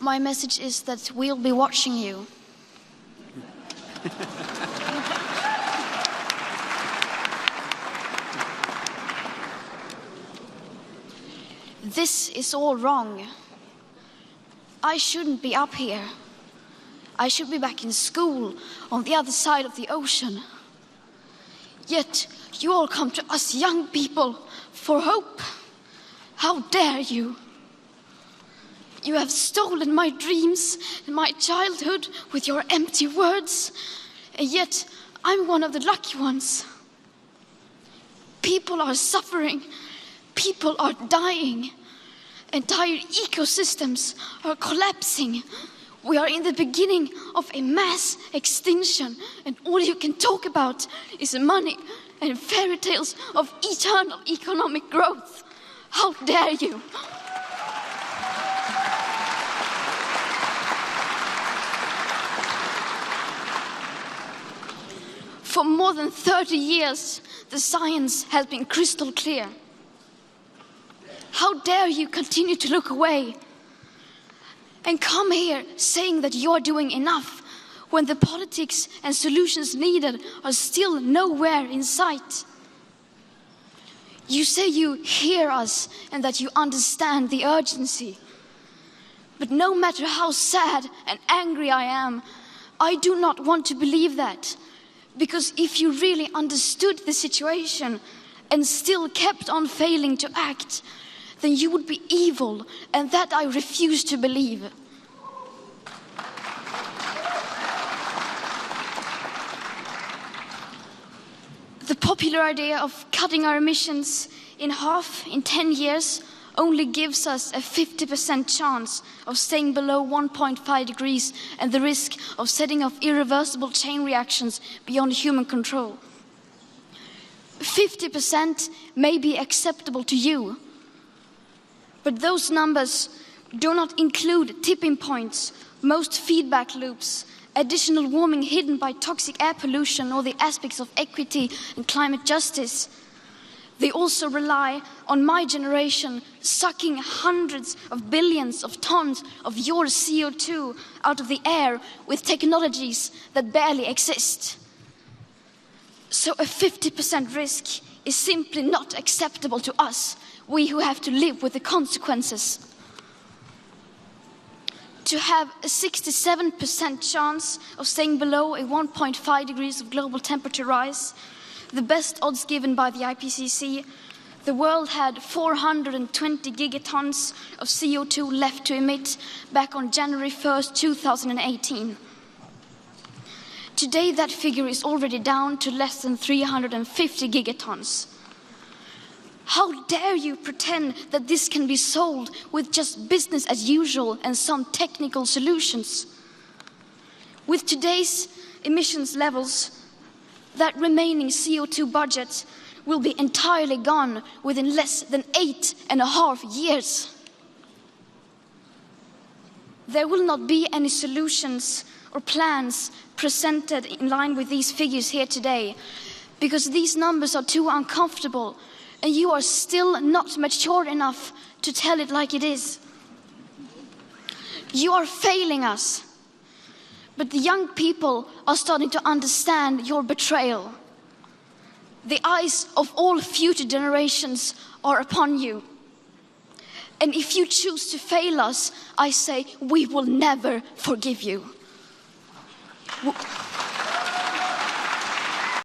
My message is that we'll be watching you. This is all wrong. I shouldn't be up here. I should be back in school on the other side of the ocean. Yet you all come to us young people for hope. How dare you? You have stolen my dreams and my childhood with your empty words, and yet I'm one of the lucky ones. People are suffering. People are dying. Entire ecosystems are collapsing. We are in the beginning of a mass extinction, and all you can talk about is money and fairy tales of eternal economic growth. How dare you? For more than 30 years, the science has been crystal clear. How dare you continue to look away and come here saying that you're doing enough when the politics and solutions needed are still nowhere in sight? You say you hear us and that you understand the urgency. But no matter how sad and angry I am, I do not want to believe that. Because if you really understood the situation and still kept on failing to act, then you would be evil, and that I refuse to believe. The popular idea of cutting our emissions in half in 10 years only gives us a 50% chance of staying below 1.5 degrees and the risk of setting off irreversible chain reactions beyond human control. 50% may be acceptable to you, but those numbers do not include tipping points, most feedback loops, additional warming hidden by toxic air pollution, or the aspects of equity and climate justice. They also rely on my generation sucking hundreds of billions of tons of your CO2 out of the air with technologies that barely exist. So a 50% risk is simply not acceptable to us, we who have to live with the consequences. To have a 67% chance of staying below a 1.5 degrees of global temperature rise, the best odds given by the IPCC, the world had 420 gigatons of CO2 left to emit back on January 1st, 2018. Today that figure is already down to less than 350 gigatons. How dare you pretend that this can be solved with just business as usual and some technical solutions? With today's emissions levels, that remaining CO2 budget will be entirely gone within less than 8.5 years. There will not be any solutions or plans presented in line with these figures here today, because these numbers are too uncomfortable and you are still not mature enough to tell it like it is. You are failing us, but the young people are starting to understand your betrayal. The eyes of all future generations are upon you. And if you choose to fail us, I say we will never forgive you.